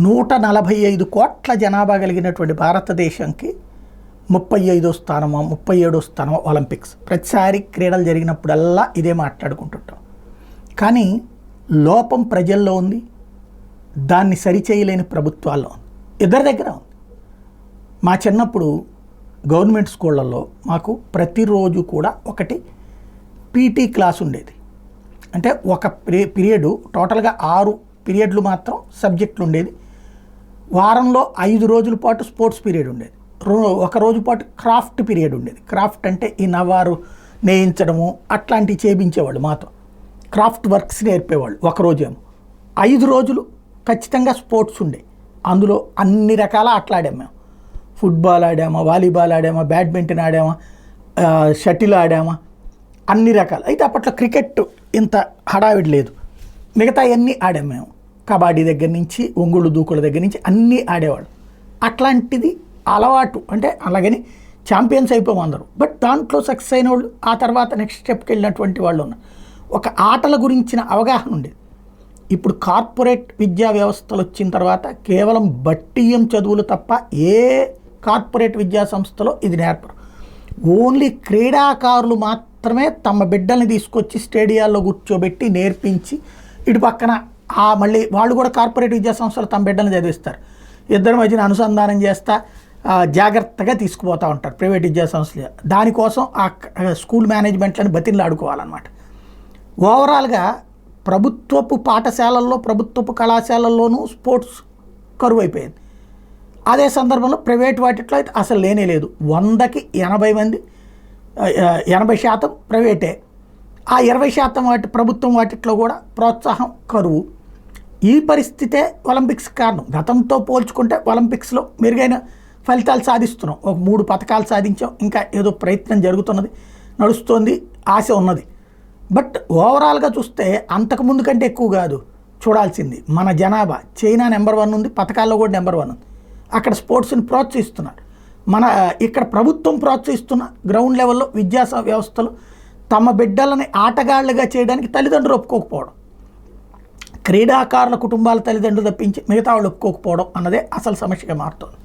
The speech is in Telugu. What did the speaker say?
145 కోట్ల జనాభా కలిగినటువంటి భారతదేశంకి 35వ స్థానమో 37వ స్థానమో ఒలింపిక్స్. ప్రతిసారి క్రీడలు జరిగినప్పుడల్లా ఇదే మాట్లాడుకుంటుంటాం. కానీ లోపం ప్రజల్లో ఉంది, దాన్ని సరిచేయలేని ప్రభుత్వాల్లో ఉంది, ఇద్దరి దగ్గర ఉంది. మా చిన్నప్పుడు గవర్నమెంట్ స్కూళ్ళల్లో మాకు ప్రతిరోజు కూడా ఒకటి పీటీ క్లాస్ ఉండేది. అంటే ఒక పీరియడ్ టోటల్గా 6 పీరియడ్లు మాత్రం సబ్జెక్టులు ఉండేది. వారంలో 5 రోజుల పాటు స్పోర్ట్స్ పీరియడ్ ఉండేది. ఒక రోజు పాటు క్రాఫ్ట్ పీరియడ్ ఉండేది. క్రాఫ్ట్ అంటే ఈ నవారు నేయించడము అట్లాంటివి చేయించేవాళ్ళు మాతో. క్రాఫ్ట్ వర్క్స్ నేర్పేవాళ్ళు. ఒక రోజేమో 5 రోజులు ఖచ్చితంగా స్పోర్ట్స్ ఉండే. అందులో అన్ని రకాల ఆటలాడాము మేము. ఫుట్బాల్ ఆడామా, వాలీబాల్ ఆడామా, బ్యాడ్మింటన్ ఆడామా, షటిల్ ఆడామా, అన్ని రకాలు. అయితే అప్పట్లో క్రికెట్ ఇంత హడావిడి లేదు, మిగతా అన్నీ ఆడాము మేము. కబడ్డీ దగ్గర నుంచి ఒంగుళ్ళు దూకుల దగ్గర నుంచి అన్నీ ఆడేవాళ్ళు. అట్లాంటిది అలవాటు. అంటే అలాగని ఛాంపియన్స్ అయిపోయాం అందరూ, బట్ దాంట్లో సక్సెస్ అయిన వాళ్ళు ఆ తర్వాత నెక్స్ట్ స్టెప్కి వెళ్ళినటువంటి వాళ్ళు ఉన్నారు. ఒక ఆటల గురించిన అవగాహన ఉండేది. ఇప్పుడు కార్పొరేట్ విద్యా వ్యవస్థలు వచ్చిన తర్వాత కేవలం బట్టియం చదువులు తప్ప ఏ కార్పొరేట్ విద్యా సంస్థలో ఇది నేర్పరు. ఓన్లీ క్రీడాకారులు మాత్రమే తమ బిడ్డల్ని తీసుకొచ్చి స్టేడియాల్లో కూర్చోబెట్టి నేర్పించి ఇటు పక్కన మళ్ళీ వాళ్ళు కూడా కార్పొరేట్ విద్యా సంస్థలు తమ బిడ్డల్ని చదివిస్తారు. ఇద్దరి మధ్యన అనుసంధానం చేస్తా జాగ్రత్తగా తీసుకుపోతూ ఉంటారు ప్రైవేట్ విద్యా సంస్థలు. దానికోసం ఆ స్కూల్ మేనేజ్మెంట్లను బతిలాడుకోవాలన్నమాట. ఓవరాల్గా ప్రభుత్వపు పాఠశాలల్లో, ప్రభుత్వపు కళాశాలల్లోనూ స్పోర్ట్స్ కరువు అయిపోయింది. అదే సందర్భంలో ప్రైవేట్ వాటిట్లో అయితే అసలు లేనే లేదు. 100కి 80 మంది 80% ప్రైవేటే. ఆ 20% వాటి ప్రభుత్వం వాటిట్లో కూడా ప్రోత్సాహం కరువు. ఈ పరిస్థితే ఒలింపిక్స్ కారణం. గతంతో పోల్చుకుంటే ఒలింపిక్స్లో మెరుగైన ఫలితాలు సాధిస్తున్నాం. ఒక 3 పథకాలు సాధించాం. ఇంకా ఏదో ప్రయత్నం జరుగుతున్నది, నడుస్తోంది, ఆశ ఉన్నది. బట్ ఓవరాల్గా చూస్తే అంతకుముందు కంటే ఎక్కువ కాదు చూడాల్సింది. మన జనాభా చైనా నెంబర్ 1 ఉంది, పథకాల్లో కూడా నెంబర్ 1 ఉంది. అక్కడ స్పోర్ట్స్ని ప్రోత్సహిస్తున్నారు. మన ఇక్కడ ప్రభుత్వం ప్రోత్సహిస్తున్న గ్రౌండ్ లెవెల్లో విద్యా వ్యవస్థలు తమ బిడ్డలని ఆటగాళ్లుగా చేయడానికి తల్లిదండ్రులు ఒప్పుకోకపోవడం, క్రీడాకారుల కుటుంబాల తల్లిదండ్రులు తప్పించి మిగతా వాళ్ళు ఒప్పుకోకపోవడం అన్నదే అసలు సమస్యగా మారుతుంది.